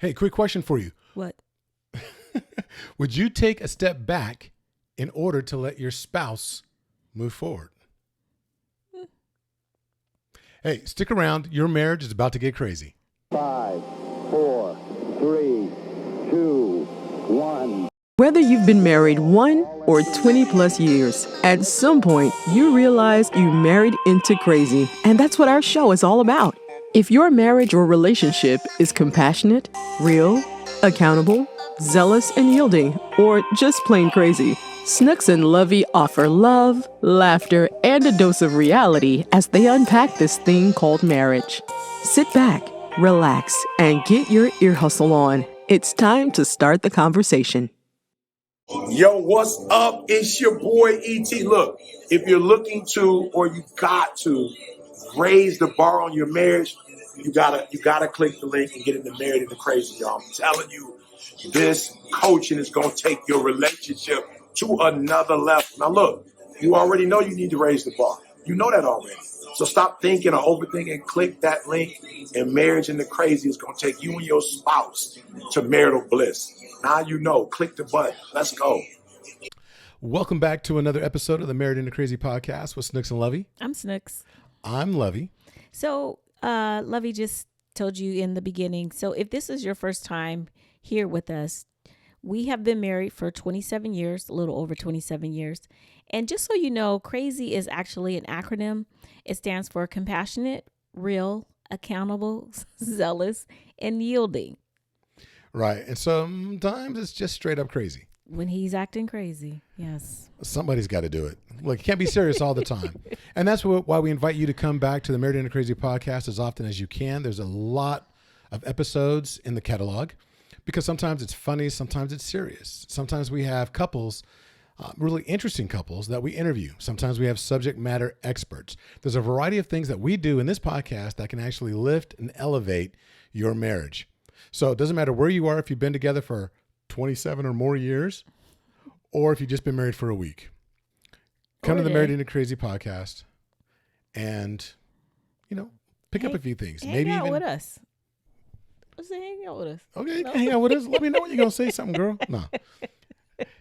Hey, quick question for you. What? Would you take a step back in order to let your spouse move forward? Hey, stick around. Your marriage is about to get crazy. 5, 4, 3, 2, 1. Whether you've been married 1 or 20 plus years, at some point you realize you married into crazy. And that's what our show is all about. If your marriage or relationship is compassionate, real, accountable, zealous and yielding, or just plain crazy, Snooks and Lovey offer love, laughter, and a dose of reality as they unpack this thing called marriage. Sit back, relax, and get your ear hustle on. It's time to start the conversation. Yo, what's up? It's your boy E.T. Look, if you're looking to or you got to raise the bar on your marriage, you gotta click the link and get into Married into Crazy, y'all. I'm telling you, this coaching is gonna take your relationship to another level. Now look, you already know you need to raise the bar. You know that already. So stop thinking or overthinking. Click that link, and Marriage into Crazy is gonna take you and your spouse to marital bliss. Now you know. Click the button. Let's go. Welcome back to another episode of the Married into Crazy podcast with Snooks and Lovey. I'm Snooks. I'm Levy. So, Lovey just told you in the beginning. So if this is your first time here with us, we have been married for 27 years, a little over 27 years. And just so you know, CRAZY is actually an acronym. It stands for compassionate, real, accountable, zealous, and yielding. Right. And sometimes it's just straight up crazy. When he's acting crazy, yes. Somebody's got to do it. Look, you can't be serious all the time. And that's why we invite you to come back to the Married into Crazy podcast as often as you can. There's a lot of episodes in the catalog because sometimes it's funny, sometimes it's serious. Sometimes we have couples, really interesting couples that we interview. Sometimes we have subject matter experts. There's a variety of things that we do in this podcast that can actually lift and elevate your marriage. So it doesn't matter where you are, if you've been together for 27 or more years, or if you've just been married for a week. Come to the Married into Crazy podcast and, pick up a few things. Hang out with us. Let's say hang out with us. Okay, you can hang out with us. Let me know when you're going to say something, girl. No.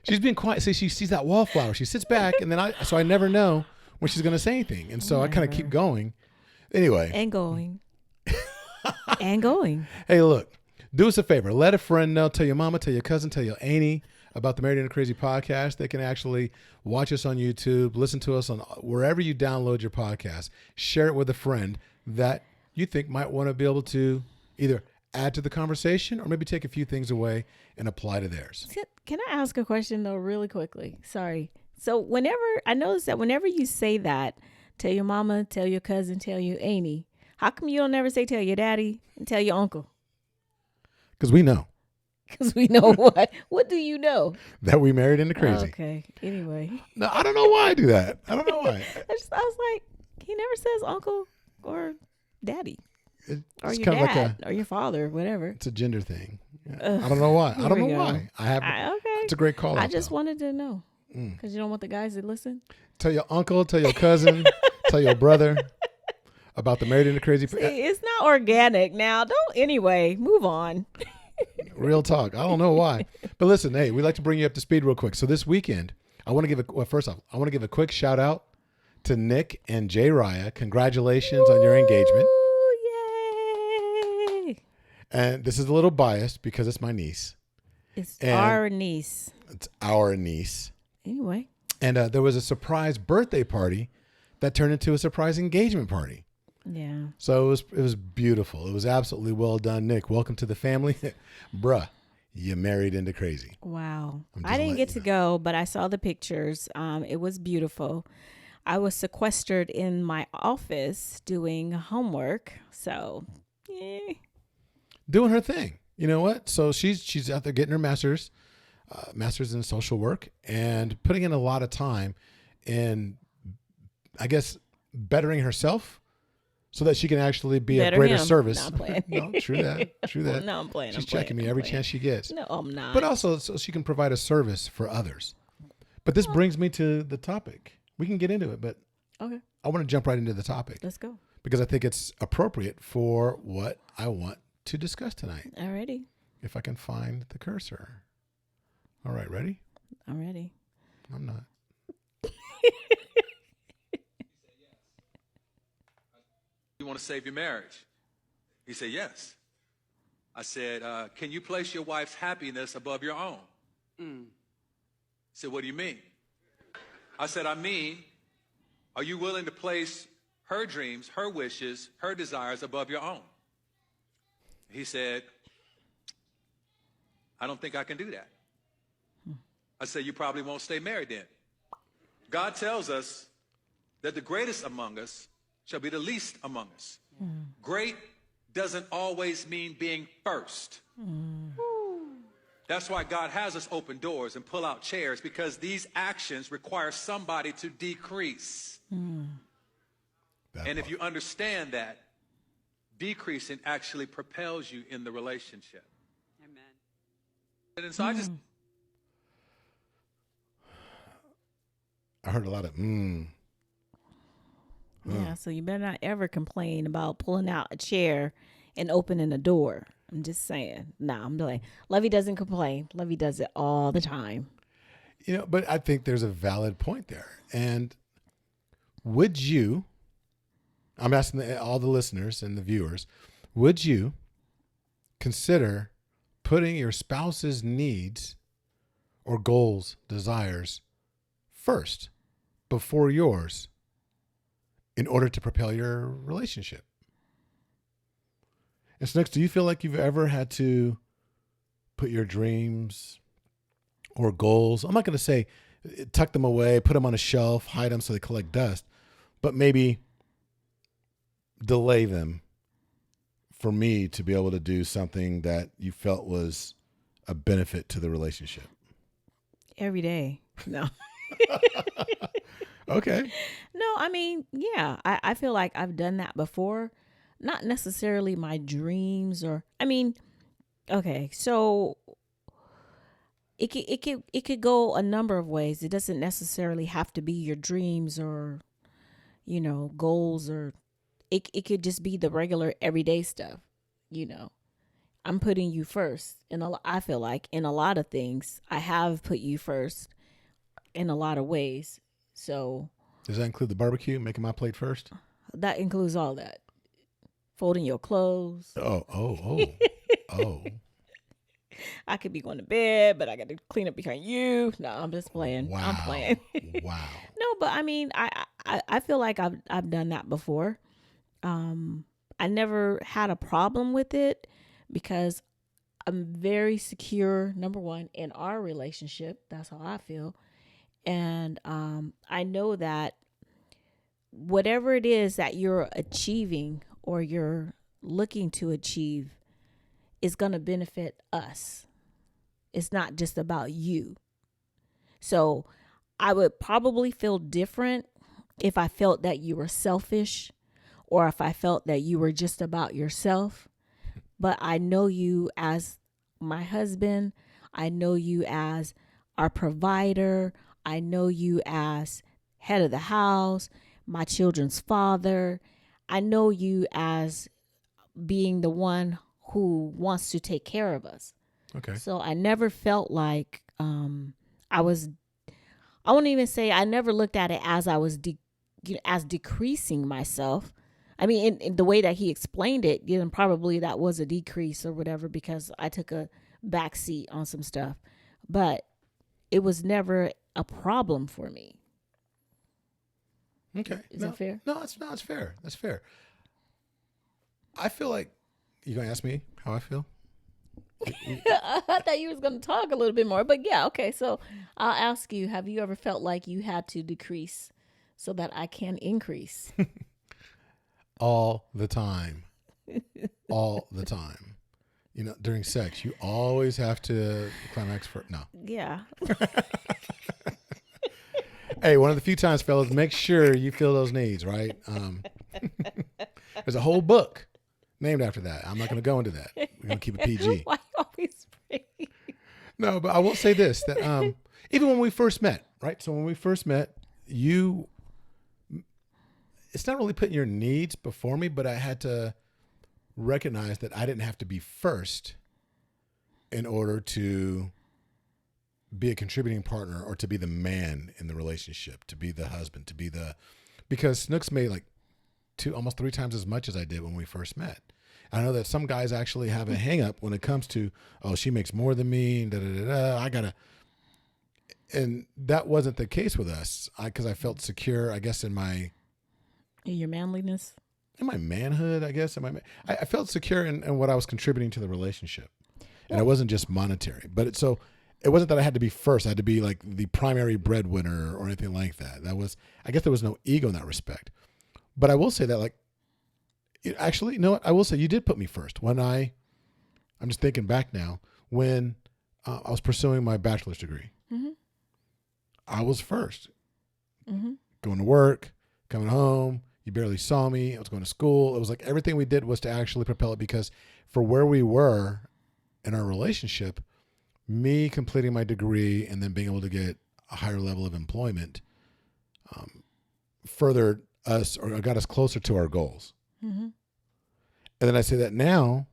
She's being quiet. See, she sees that wallflower. She sits back, and then I never know when she's going to say anything. And so I kind of keep going. Anyway. And going. And going. Hey, look. Do us a favor. Let a friend know. Tell your mama, tell your cousin, tell your auntie about the Married into Crazy podcast. They can actually watch us on YouTube, listen to us on wherever you download your podcast. Share it with a friend that you think might want to be able to either add to the conversation or maybe take a few things away and apply to theirs. Can I ask a question, though, really quickly? Sorry. So I notice that whenever you say that, tell your mama, tell your cousin, tell your auntie, how come you don't never say tell your daddy and tell your uncle? Because we know. Because we know what? What do you know? That we married into crazy. Okay. Anyway. No, I don't know why I do that. I don't know why. I was like, he never says uncle or daddy. Or your kind dad of or your father, whatever. It's a gender thing. I don't know why. I don't know why. Okay. It's a great call. I just wanted to know. Because you don't want the guys to listen. Tell your uncle, tell your cousin, tell your brother about the Married into Crazy. See, it's not organic now. Anyway, move on. Real talk. I don't know why. But listen, hey, we'd like to bring you up to speed real quick. So this weekend, I want to give a quick shout out to Nick and Jay Raya. Congratulations on your engagement. Yay. And this is a little biased because it's my niece. It's our niece. It's our niece. Anyway. And there was a surprise birthday party that turned into a surprise engagement party. Yeah. So it was beautiful. It was absolutely well done. Nick, welcome to the family. Bruh, you married into crazy. Wow. I didn't get to go, but I saw the pictures. It was beautiful. I was sequestered in my office doing homework. So, doing her thing. You know what? So she's out there getting her master's in social work and putting in a lot of time in, I guess, bettering herself. So that she can actually be a greater service. No, I'm playing. No, true that. No, I'm playing. She's checking me every chance she gets. No, I'm not. But also so she can provide a service for others. But this brings me to the topic. We can get into it, but okay. I want to jump right into the topic. Let's go. Because I think it's appropriate for what I want to discuss tonight. Alrighty. if I can find the cursor. All right, ready? I'm ready. I'm not. You want to save your marriage? He said, yes. I said, can you place your wife's happiness above your own? He said, what do you mean? I said, I mean, are you willing to place her dreams, her wishes, her desires above your own? He said, I don't think I can do that. I said, you probably won't stay married then. God tells us that the greatest among us shall be the least among us. Great doesn't always mean being first. That's why God has us open doors and pull out chairs, because these actions require somebody to decrease. And if you understand that, decreasing actually propels you in the relationship. Amen. And so I heard a lot of Yeah, so you better not ever complain about pulling out a chair and opening a door. I'm just saying. Nah, I'm like, Levy doesn't complain. Levy does it all the time. You know, but I think there's a valid point there. And would you, I'm asking all the listeners and the viewers, would you consider putting your spouse's needs or goals, desires first before yours in order to propel your relationship? And Snooks, do you feel like you've ever had to put your dreams or goals, I'm not going to say tuck them away, put them on a shelf, hide them so they collect dust, but maybe delay them for me to be able to do something that you felt was a benefit to the relationship? Every day. No. Okay. No, I mean, yeah, I feel like I've done that before. Not necessarily my dreams or, I mean, okay, so it could go a number of ways. It doesn't necessarily have to be your dreams or, you know, goals, or it could just be the regular everyday stuff. You know, I'm putting you first. And I feel like in a lot of things, I have put you first in a lot of ways. So does that include the barbecue, making my plate first? that includes all that. Folding your clothes. Oh. I could be going to bed, but I got to clean up behind you. No, I'm just playing. Wow. I'm playing. Wow. No, but I mean, I feel like I've done that before. I never had a problem with it because I'm very secure, number one, in our relationship. That's how I feel. And I know that whatever it is that you're achieving or you're looking to achieve is going to benefit us. It's not just about you. So I would probably feel different if I felt that you were selfish or if I felt that you were just about yourself. But I know you as my husband. I know you as our provider. I know you as head of the house, my children's father. I know you as being the one who wants to take care of us. Okay. So I never felt like I won't even say I never looked at it as I was as decreasing myself. I mean, in the way that he explained it, you know, probably that was a decrease or whatever because I took a back seat on some stuff. But it was never a problem for me. Okay. Is that fair? No, it's fair. That's fair. I feel like you're going to ask me how I feel? I thought you was going to talk a little bit more, but yeah, okay. So I'll ask you, have you ever felt like you had to decrease so that I can increase? All the time. All the time. You know, during sex, you always have to climax first. No. Yeah. Hey, one of the few times, fellas, make sure you feel those needs, right? There's a whole book named after that. I'm not going to go into that. We're going to keep it PG. Why you always bring? No, but I will say this, that even when we first met, right? So when we first met, it's not really putting your needs before me, but I had to recognize that I didn't have to be first in order to be a contributing partner or to be the man in the relationship, to be the husband, because Snooks made like almost 3 times as much as I did when we first met. I know that some guys actually have a hang up when it comes to, oh, she makes more than me, and that wasn't the case with us. Because I felt secure, I guess, in your manliness, in my manhood, I guess. I felt secure in what I was contributing to the relationship. And it wasn't just monetary, but it wasn't that I had to be first. I had to be like the primary breadwinner or anything like that. I guess there was no ego in that respect. But I will say that, like, actually, you know what? I will say you did put me first when I'm just thinking back now, when I was pursuing my bachelor's degree. Mm-hmm. I was first. Mm-hmm. Going to work, coming home. You barely saw me. I was going to school. It was like everything we did was to actually propel it, because for where we were in our relationship, me completing my degree and then being able to get a higher level of employment furthered us, or got us closer to our goals. Mm-hmm. And then I say that now,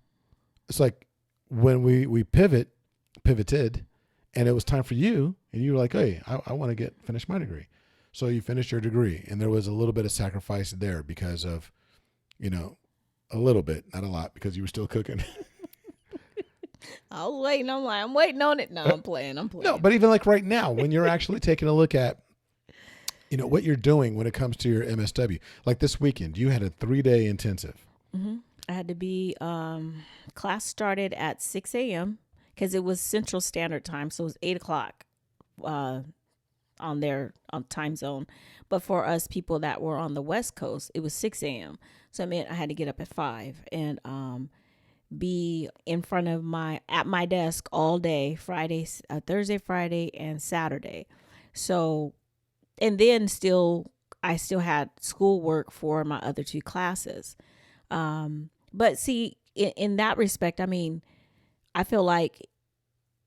it's like when we pivoted, and it was time for you, and you were like, hey, I want to finish my degree. So you finished your degree, and there was a little bit of sacrifice there because of, a little bit, not a lot, because you were still cooking. I was waiting. I'm waiting on it. No, I'm playing. No, but even like right now, when you're actually taking a look at, what you're doing when it comes to your MSW, like this weekend, you had a 3-day intensive. Mm-hmm. I had to be, class started at 6 a.m. because it was Central Standard Time. So it was 8 o'clock on time zone. But for us people that were on the West Coast, it was 6 a.m. So it meant I had to get up at 5 and be in front of at my desk all day, Thursday, Friday, and Saturday. So, and then I still had schoolwork for my other 2 classes. But see, in that respect, I mean, I feel like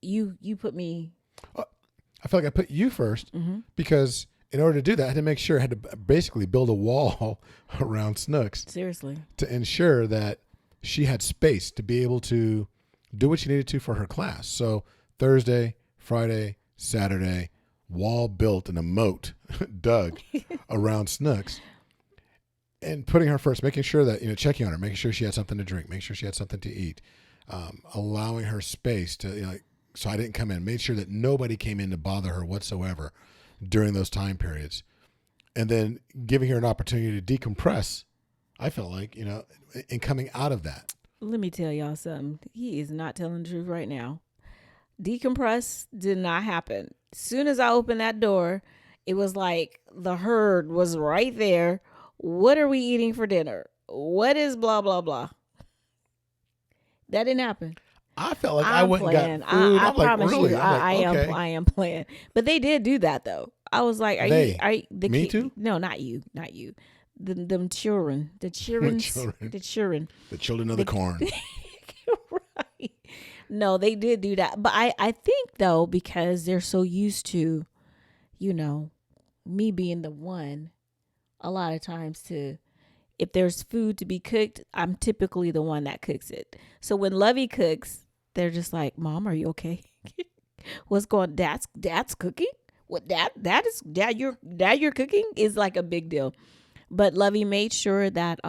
you put me. I feel like I put you first, mm-hmm. because in order to do that, I had to make sure I had to basically build a wall around Snooks. Seriously. To ensure that she had space to be able to do what she needed to for her class. So Thursday, Friday, Saturday, wall built in a moat dug around Snooks, and putting her first, making sure that, checking on her, making sure she had something to drink, making sure she had something to eat, allowing her space to, so I didn't come in, made sure that nobody came in to bother her whatsoever during those time periods. And then giving her an opportunity to decompress, I felt like, in coming out of that. Let me tell y'all something. He is not telling the truth right now. Decompress did not happen. As soon as I opened that door, it was like the herd was right there. What are we eating for dinner? What is blah, blah, blah? That didn't happen. I felt like I went and got food. I promise really? you, I am playing. But they did do that though. I was like, Me too? No, not you. Them children. The children of the corn. Right. No, they did do that. But I think though, because they're so used to, me being the one, a lot of times if there's food to be cooked, I'm typically the one that cooks it. So when Levy cooks, they're just like, Mom, are you okay? What's going on? Dad's cooking? What dad you're cooking is like a big deal. But Levy made sure that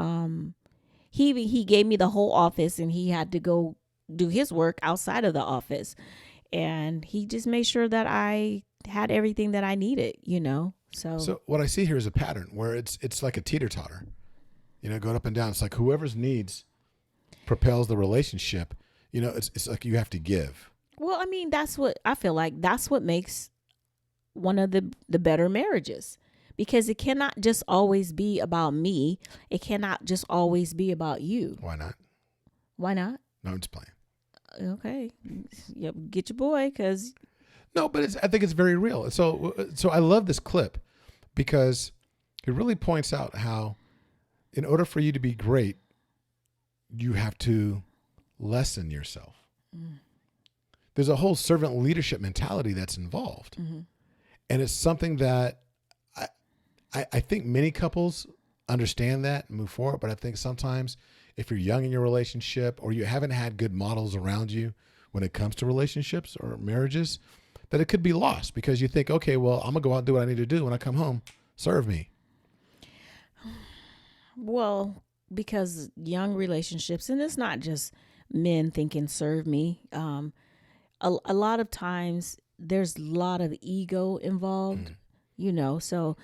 he gave me the whole office, and he had to go do his work outside of the office. And he just made sure that I had everything that I needed, So what I see here is a pattern where it's like a teeter-totter. Going up and down. It's like whoever's needs propels the relationship. It's like you have to give. Well, I mean, that's what I feel like. That's what makes one of the better marriages, because it cannot just always be about me. It cannot just always be about you. Why not? Why not? No, I'm just playing. Okay. Yep. Get your boy, because. No, but I think it's very real. So I love this clip because it really points out how, in order for you to be great, you have to lessen yourself. Mm. There's a whole servant leadership mentality that's involved. Mm-hmm. And it's something that I think many couples understand that and move forward. But I think sometimes if you're young in your relationship or you haven't had good models around you when it comes to relationships or marriages, that it could be lost because you think, okay, well, I'm gonna go out and do what I need to do. When I come home, serve me. Well, because young relationships, and it's not just men thinking serve me. A lot of times there's a lot of ego involved, so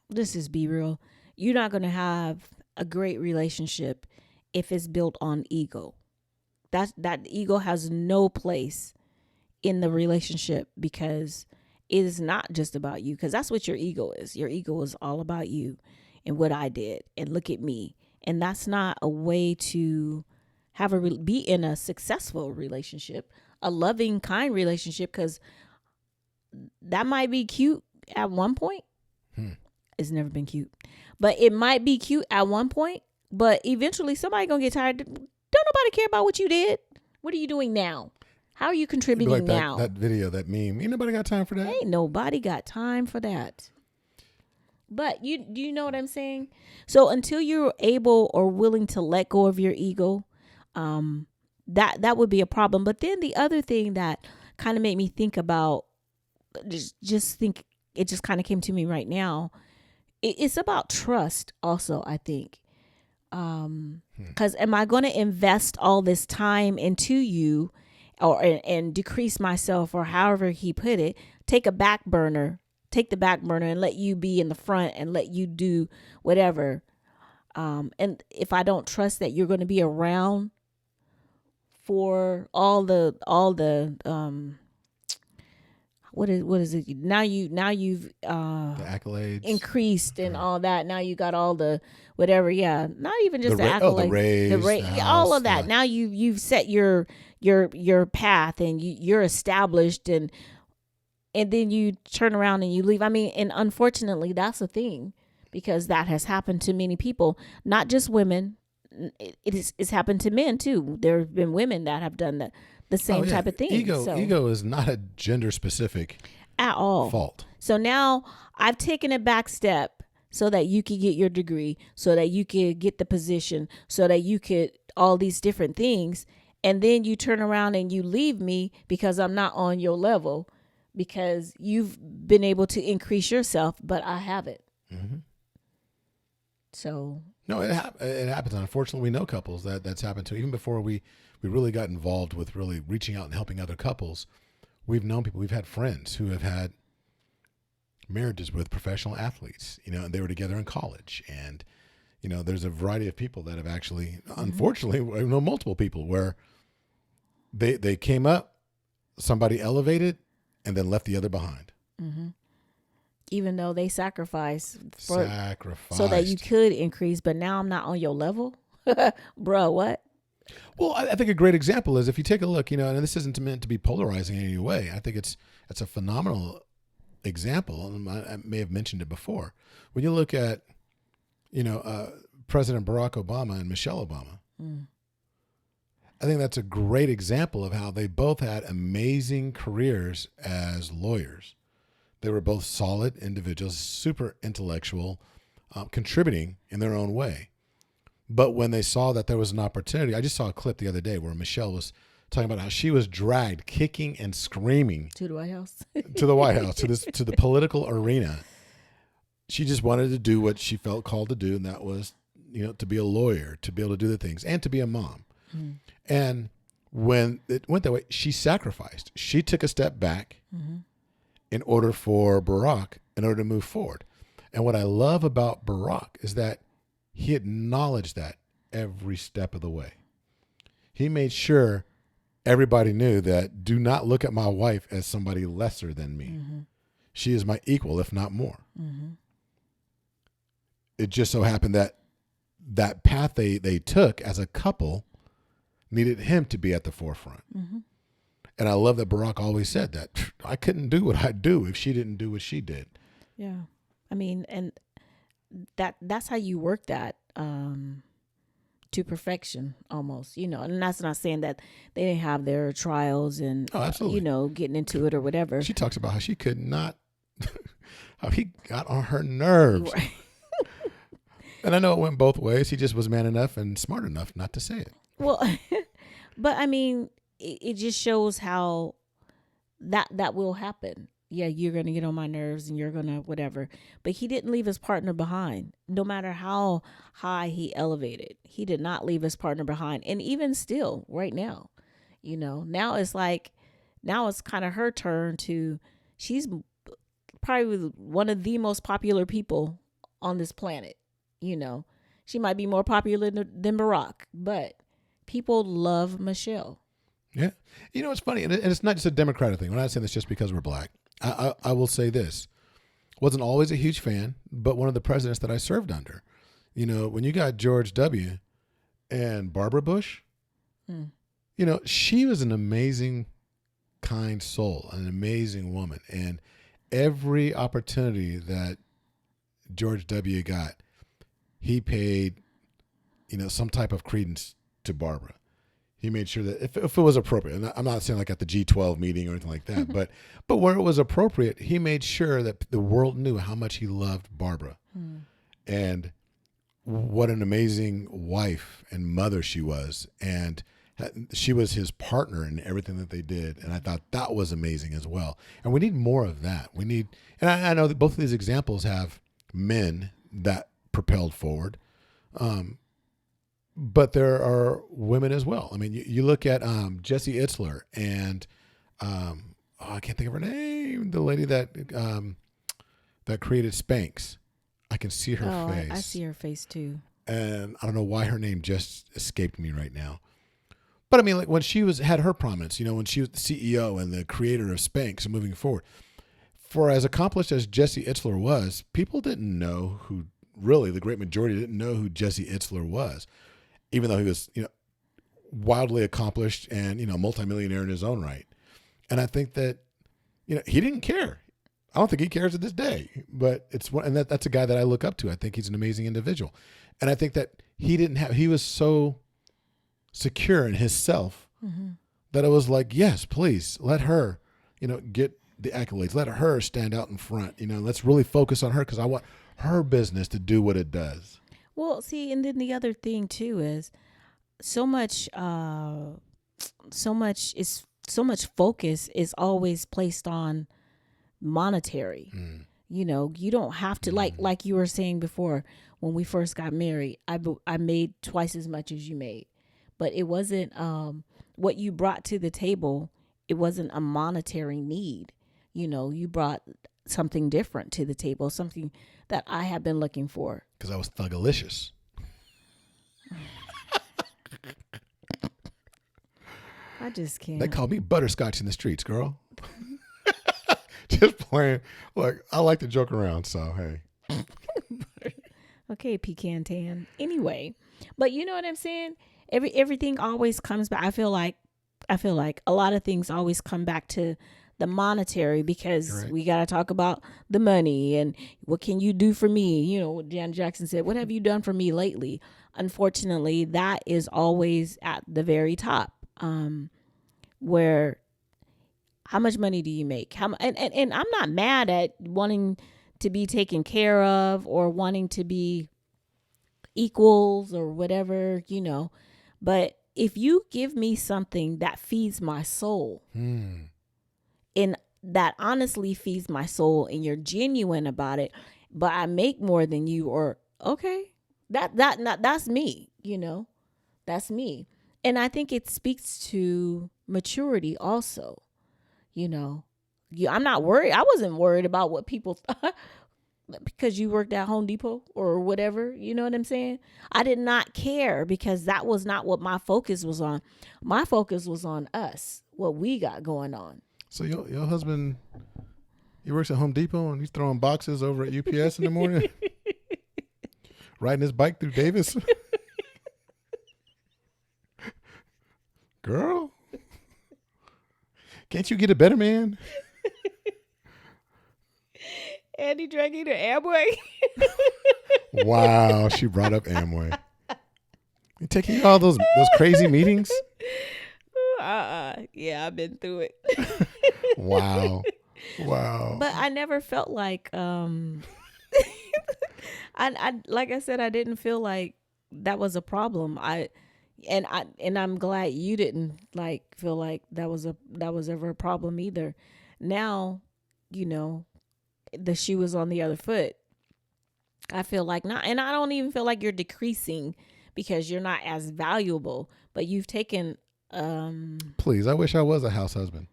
this is be real. You're not going to have a great relationship if it's built on ego. That ego has no place in the relationship because it is not just about you, because that's what your ego is. Your ego is all about you and what I did and look at me. And that's not a way to be in a successful relationship, a loving, kind relationship, because that might be cute at one point. It's never been cute, but it might be cute at one point, but eventually somebody gonna get tired. Don't nobody care about what you did. What are you doing now? How are you contributing like now? That video, that meme. Ain't nobody got time for that. Ain't nobody got time for that. But do you know what I'm saying? So until you're able or willing to let go of your ego, that would be a problem. But then the other thing that kind of made me think about, just think, it just kind of came to me right now. It's about trust also, I think. Because am I going to invest all this time into you and decrease myself, or however he put it, take the back burner and let you be in the front and let you do whatever. And if I don't trust that you're going to be around for all the what is it? Now you've The accolades increased and all that. Now you got all the whatever. Yeah, not even just the accolades, the raise, the all house, of that. Now you've set your path and you're established, and then you turn around and you leave. I mean, and unfortunately, that's a thing, because that has happened to many people, not just women. It's happened to men too. There have been women that have done the same type of thing. Ego is not a gender specific at all fault. So now I've taken a back step so that you could get your degree, so that you could get the position, so that you could all these different things. And then you turn around and you leave me because I'm not on your level, because you've been able to increase yourself, but I haven't. Mm-hmm. So no, it happens. Unfortunately, we know couples that's happened to. Even before we really got involved with really reaching out and helping other couples, we've known people. We've had friends who have had marriages with professional athletes, and they were together in college. And, there's a variety of people that have actually, unfortunately, I know multiple people where they came up, somebody elevated, and then left the other behind. Mm-hmm. Even though they sacrificed so that you could increase, but now I'm not on your level. Bro, what? Well, I think a great example is if you take a look, and this isn't meant to be polarizing in any way. I think it's a phenomenal example, and I may have mentioned it before. When you look at, President Barack Obama and Michelle Obama, I think that's a great example of how they both had amazing careers as lawyers. They were both solid individuals, super intellectual, contributing in their own way. But when they saw that there was an opportunity, I just saw a clip the other day where Michelle was talking about how she was dragged kicking and screaming to the White House, to the political arena. She just wanted to do what she felt called to do, and that was, to be a lawyer, to be able to do the things, and to be a mom. And when it went that way, she sacrificed. She took a step back in order for Barack, in order to move forward. And what I love about Barack is that he acknowledged that every step of the way. He made sure everybody knew that do not look at my wife as somebody lesser than me. She is my equal, if not more. It just so happened that path they took as a couple needed him to be at the forefront. And I love that Barack always said that I couldn't do what I do if she didn't do what she did. Yeah. I mean, and that's how you work that to perfection almost, and that's not saying that they didn't have their trials and, getting into it or whatever. She talks about how she could not, how he got on her nerves. Right. And I know it went both ways. He just was man enough and smart enough not to say it. Well, but I mean, it just shows how that will happen. Yeah, you're going to get on my nerves and you're going to whatever. But he didn't leave his partner behind. No matter how high he elevated, he did not leave his partner behind. And even still, right now, now it's kind of her turn to, she's probably one of the most popular people on this planet. She might be more popular than Barack, but people love Michelle. Yeah. It's funny. And it's not just a Democratic thing. We're not saying this just because we're black. I will say this. Wasn't always a huge fan, but one of the presidents that I served under, when you got George W. and Barbara Bush, she was an amazing, kind soul, an amazing woman. And every opportunity that George W. got, he paid, some type of credence to Barbara. He made sure that if it was appropriate, and I'm not saying like at the G12 meeting or anything like that, but where it was appropriate, he made sure that the world knew how much he loved Barbara and what an amazing wife and mother she was. And she was his partner in everything that they did. And I thought that was amazing as well. And we need more of that. And I know that both of these examples have men that propelled forward. But there are women as well. I mean, you look at Jessie Itzler and I can't think of her name. The lady that created Spanx. I can see her face. I see her face too. And I don't know why her name just escaped me right now. But I mean, like when she had her prominence, when she was the CEO and the creator of Spanx and moving forward, for as accomplished as Jessie Itzler was, people didn't know who. Really, the great majority didn't know who Jessie Itzler was. Even though he was, wildly accomplished and, multimillionaire in his own right. And I think that, he didn't care. I don't think he cares to this day, but that's a guy that I look up to. I think he's an amazing individual. And I think that he was so secure in himself that it was like, yes, please let her, get the accolades. Let her stand out in front. Let's really focus on her because I want her business to do what it does. Well, see, and then the other thing too is so much focus is always placed on monetary. You don't have to like you were saying before when we first got married. I made twice as much as you made, but it wasn't what you brought to the table. It wasn't a monetary need. You brought something different to the table, something that I have been looking for. Because I was thugalicious. I just can't. They called me butterscotch in the streets, girl. Just playing. Look, I like to joke around, so hey. Okay, pecan tan. Anyway, but you know what I'm saying? Everything always comes back. I feel like a lot of things always come back to the monetary because we got to talk about the money and what can you do for me? What Janet Jackson said, what have you done for me lately? Unfortunately, that is always at the very top, where how much money do you make? And I'm not mad at wanting to be taken care of or wanting to be equals or whatever, but if you give me something that feeds my soul, and that honestly feeds my soul and you're genuine about it, but I make more than you, or okay, that's me, that's me. And I think it speaks to maturity also, I'm not worried. I wasn't worried about what people thought because you worked at Home Depot or whatever, you know what I'm saying? I did not care because that was not what my focus was on. My focus was on us, what we got going on. So your husband, he works at Home Depot and he's throwing boxes over at UPS in the morning, riding his bike through Davis. Girl, can't you get a better man? And he dragged you to Amway. Wow, she brought up Amway. You taking all those crazy meetings? Yeah, I've been through it. Wow. But I never felt like I like I said, I didn't feel like that was a problem. And I'm glad you didn't like feel like that was ever a problem either. Now, the shoe is on the other foot. I feel like not, and I don't even feel like you're decreasing because you're not as valuable, but you've taken. Please, I wish I was a house husband.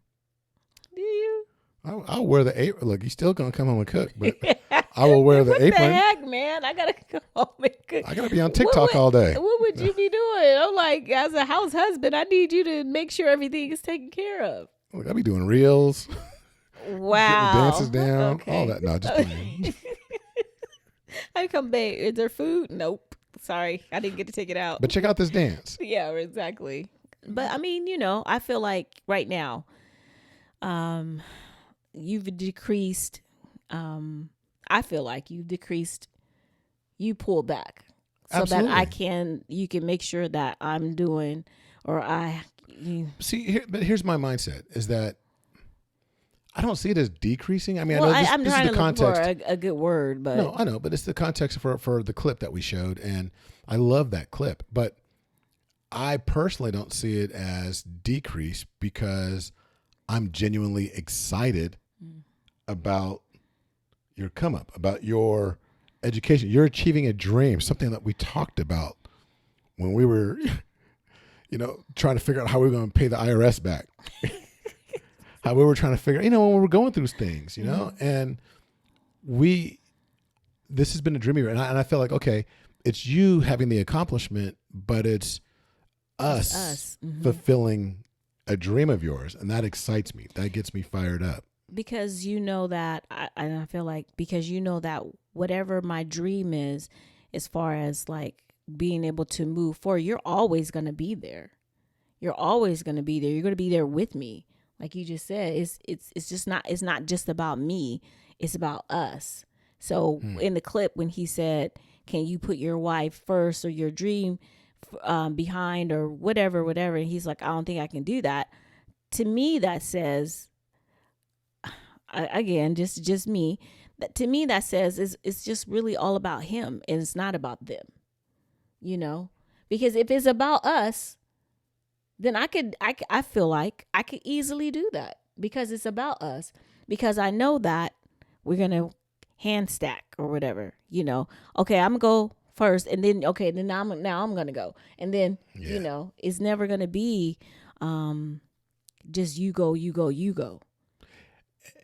Do you? I'll wear the apron. Look, he's still gonna come home and cook, but I will wear the apron. What the heck, man? I gotta come home and cook. I gotta be on TikTok all day. What would you be doing? I'm like, as a house husband, I need you to make sure everything is taken care of. Look, I'll be doing reels. Wow. Getting the dances down. Okay. All that. No, just playing. I come back. Is there food? Nope. Sorry, I didn't get to take it out. But check out this dance. Yeah, exactly. But I mean, I feel like right now, you've decreased. I feel like you've decreased. You pull back so Absolutely. that you can make sure that I'm doing, or See, but here's my mindset: is that I don't see it as decreasing. I mean, well, I know I'm this trying is the to look context. for a good word, but No, I know, but it's the context for the clip that we showed, and I love that clip. But I personally don't see it as decrease because I'm genuinely excited about your come up, about your education. You're achieving a dream, something that we talked about when we were, trying to figure out how we were going to pay the IRS back. How we were trying to figure, when we were going through things, and this has been a dream year, and I feel like, okay, it's you having the accomplishment, but it's us fulfilling a dream of yours, and that excites me. That gets me fired up. Because that, I feel like because that whatever my dream is, as far as like being able to move forward, you're always going to be there. You're always going to be there. You're going to be there with me. Like you just said, it's not just about me. It's about us. So in the clip when he said, can you put your wife first or your dream behind or whatever, and he's like, I don't think I can do that. To me, that says, again, just me. To me, that says it's just really all about him and it's not about them. Because if it's about us, then I feel like I could easily do that because it's about us. Because I know that we're going to hand stack or whatever, okay, I'm going to go first and then, okay, then now I'm going to go. And then, it's never going to be just you go.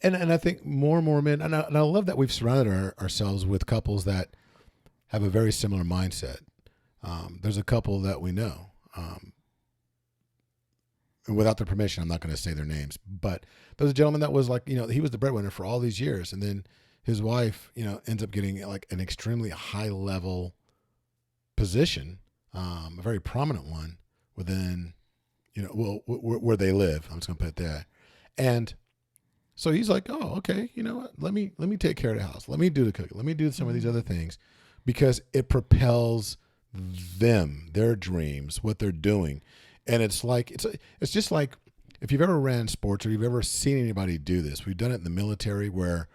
And I think more and more men, and I love that we've surrounded ourselves with couples that have a very similar mindset. There's a couple that we know, without their permission, I'm not going to say their names, but there's a gentleman that was like, he was the breadwinner for all these years. And then his wife, ends up getting like an extremely high level position, a very prominent one within, where they live. I'm just going to put it there. And so he's like, oh, okay, you know what? Let me take care of the house. Let me do the cooking. Let me do some of these other things because it propels them, their dreams, what they're doing. And it's like, it's just like if you've ever ran sports or you've ever seen anybody do this, we've done it in the military where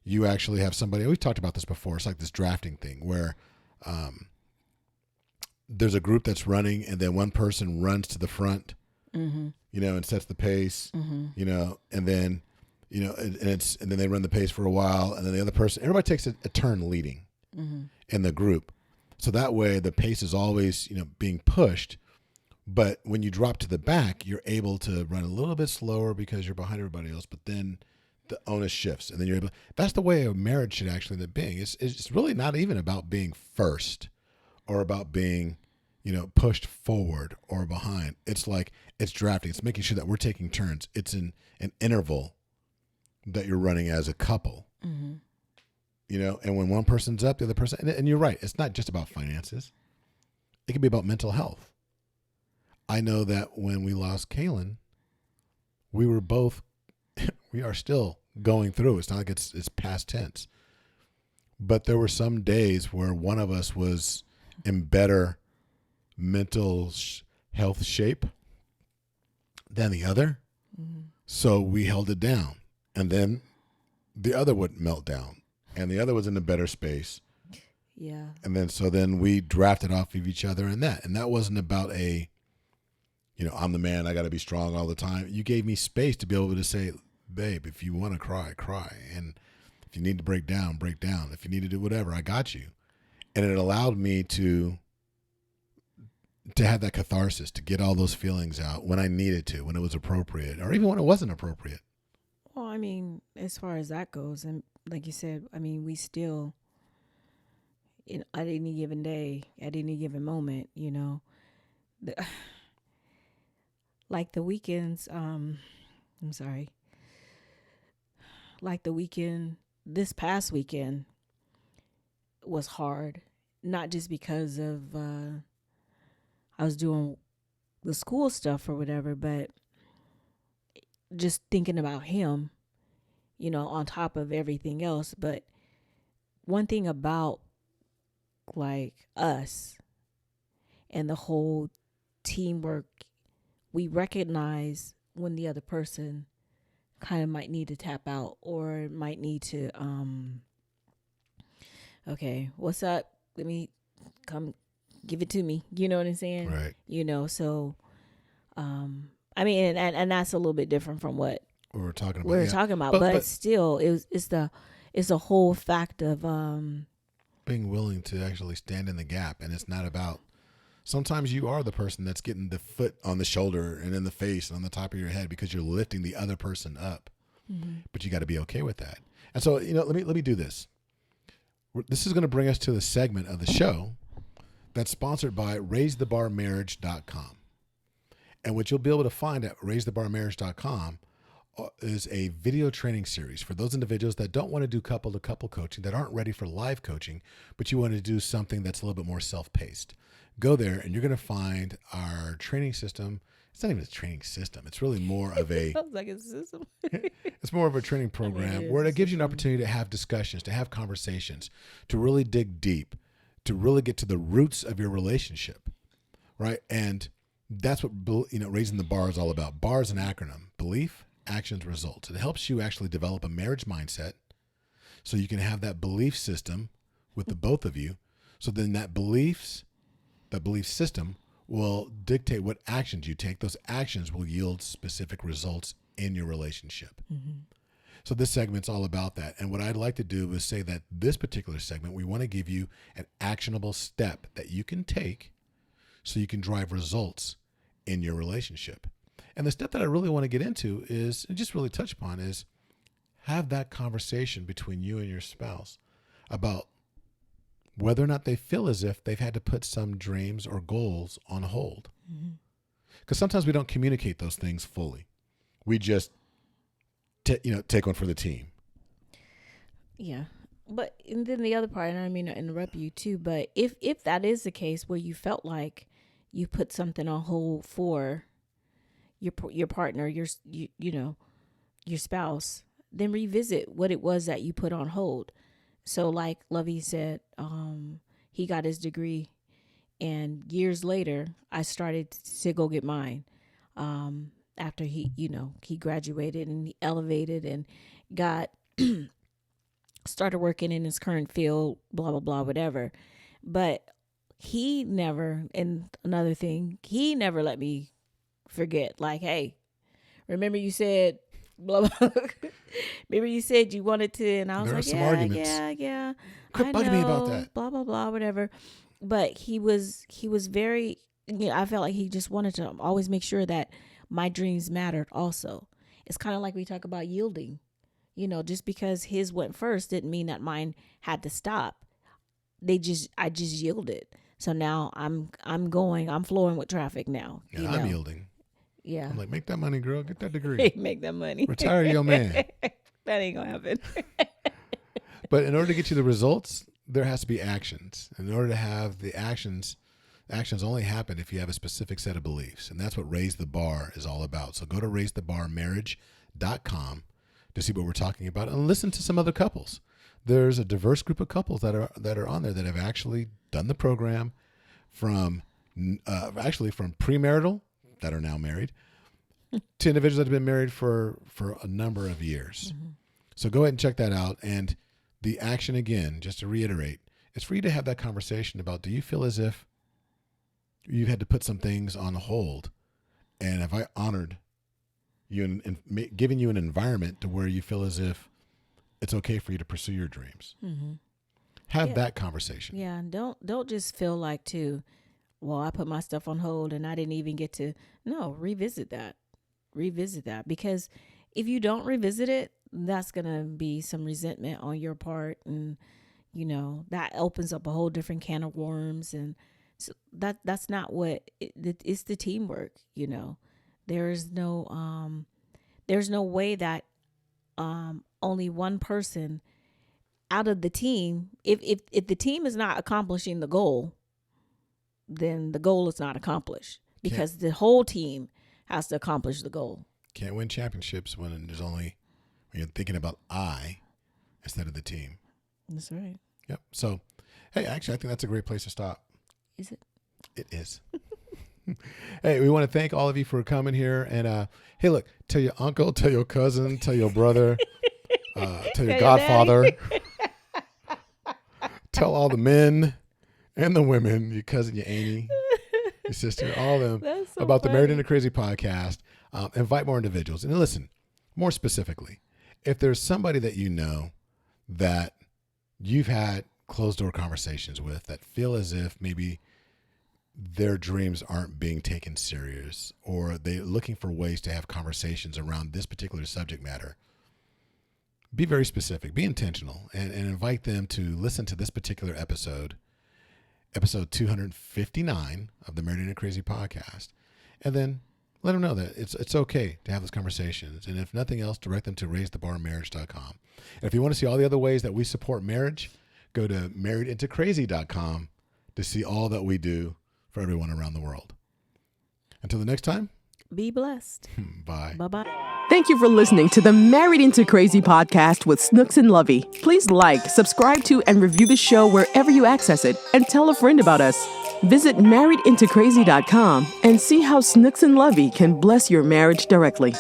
you actually have somebody, we've talked about this before. It's like this drafting thing where there's a group that's running and then one person runs to the front, and sets the pace, and then, and then they run the pace for a while. And then the other person, everybody takes a turn leading in the group. So that way the pace is always, being pushed. But when you drop to the back, you're able to run a little bit slower because you're behind everybody else. But then the onus shifts, and then you're able. That's the way a marriage should actually be being. It's really not even about being first, or about being, pushed forward or behind. It's like it's drafting. It's making sure that we're taking turns. It's an interval that you're running as a couple. And when one person's up, the other person. And you're right. It's not just about finances. It can be about mental health. I know that when we lost Kaylin, we are still going through. It's not like it's past tense. But there were some days where one of us was in better mental health shape than the other. So we held it down. And then the other would melt down. And the other was in a better space. Yeah. And then we drafted off of each other in that. And that wasn't about a I'm the man, I got to be strong all the time. You gave me space to be able to say, babe, if you want to cry, cry. And if you need to break down, break down. If you need to do whatever, I got you. And it allowed me to have that catharsis, to get all those feelings out when I needed to, when it was appropriate, or even when it wasn't appropriate. Well, I mean, as far as that goes, and like you said, I mean, we still, at any given day, at any given moment, like the weekends, I'm sorry, like the weekend, this past weekend was hard, not just because of, I was doing the school stuff or whatever, but just thinking about him, on top of everything else. But one thing about like us and the whole teamwork, we recognize when the other person kind of might need to tap out or might need to, okay, what's up? Let me come give it to me. You know what I'm saying? Right. So, I mean, and that's a little bit different from what we were talking about. We're talking about, but still, it's the whole fact of being willing to actually stand in the gap, and it's not about. Sometimes you are the person that's getting the foot on the shoulder and in the face and on the top of your head because you're lifting the other person up. Mm-hmm. But you got to be okay with that. And so, let me do this. This is going to bring us to the segment of the show that's sponsored by RaiseTheBarMarriage.com. And what you'll be able to find at RaiseTheBarMarriage.com is a video training series for those individuals that don't want to do couple-to-couple coaching, that aren't ready for live coaching, but you want to do something that's a little bit more self-paced. Go there, and you're going to find our training system. It's not even a training system. It's really more of a... Sounds like a system. It's more of a training program where it gives you an opportunity to have discussions, to have conversations, to really dig deep, to really get to the roots of your relationship, right? And that's what raising the bar is all about. BAR is an acronym: belief, actions, results. It helps you actually develop a marriage mindset so you can have that belief system with the both of you. So then that belief system will dictate what actions you take. Those actions will yield specific results in your relationship. Mm-hmm. So this segment's all about that. And what I'd like to do is say that this particular segment, we want to give you an actionable step that you can take so you can drive results in your relationship. And the step that I really want to get into is, and just really touch upon, is have that conversation between you and your spouse about whether or not they feel as if they've had to put some dreams or goals on hold. Because sometimes we don't communicate those things fully. We just, take one for the team. Yeah. But and then the other part, and I mean to interrupt you too, but if that is the case where you felt like you put something on hold for your partner, your spouse, then revisit what it was that you put on hold. So like Levy said, he got his degree, and years later, I started to go get mine. After he graduated and he elevated and got started working in his current field, blah, blah, blah, whatever. But he never let me forget, like, hey, remember you said blah blah. Remember you said you wanted to, and I was like, yeah. Quit bugging me about that. Blah blah blah, whatever. But he was very. I felt like he just wanted to always make sure that my dreams mattered. Also, it's kind of like we talk about yielding. Just because his went first didn't mean that mine had to stop. I just yielded. So now I'm flowing with traffic now. Yeah, I'm yielding. Yeah. I'm like, make that money, girl. Get that degree. Make that money. Retire your man. That ain't gonna happen. But in order to get you the results, there has to be actions. In order to have the actions only happen if you have a specific set of beliefs. And that's what Raise the Bar is all about. So go to RaiseTheBarMarriage.com to see what we're talking about and listen to some other couples. There's a diverse group of couples that are on there that have actually done the program from premarital, that are now married, to individuals that have been married for a number of years. Mm-hmm. So go ahead and check that out. And the action, again, just to reiterate, is for you to have that conversation about, do you feel as if you've had to put some things on hold And if I honored you and giving you an environment to where you feel as if it's okay for you to pursue your dreams, have that conversation. Yeah, and don't just feel like well, I put my stuff on hold and I didn't even get to. No, revisit that, because if you don't revisit it, that's gonna be some resentment on your part, and that opens up a whole different can of worms, and so that's not what it's the teamwork. There's no way that only one person out of the team, if the team is not accomplishing the goal, then the goal is not accomplished, because the whole team has to accomplish the goal. Can't win championships when you're thinking about I instead of the team. That's right. Yep. So, hey, actually, I think that's a great place to stop. Is it? It is. Hey, we want to thank all of you for coming here. And, hey, look, tell your uncle, tell your cousin, tell your brother, tell your godfather, tell all the men and the women, your cousin, your auntie, your sister, all of them about the Married into Crazy podcast. Invite more individuals. And listen, more specifically, if there's somebody that you know that you've had closed door conversations with that feel as if maybe their dreams aren't being taken serious, or they're looking for ways to have conversations around this particular subject matter, be very specific, be intentional, and invite them to listen to this particular episode 259 of the Married into Crazy podcast. And then let them know that it's okay to have those conversations. And if nothing else, direct them to raisethebarmarriage.com. And if you want to see all the other ways that we support marriage, go to marriedintocrazy.com to see all that we do for everyone around the world. Until the next time, be blessed. Bye. Bye-bye. Thank you for listening to the Married into Crazy podcast with Snooks and Lovey. Please like, subscribe to, and review the show wherever you access it, and tell a friend about us. Visit marriedintocrazy.com and see how Snooks and Lovey can bless your marriage directly.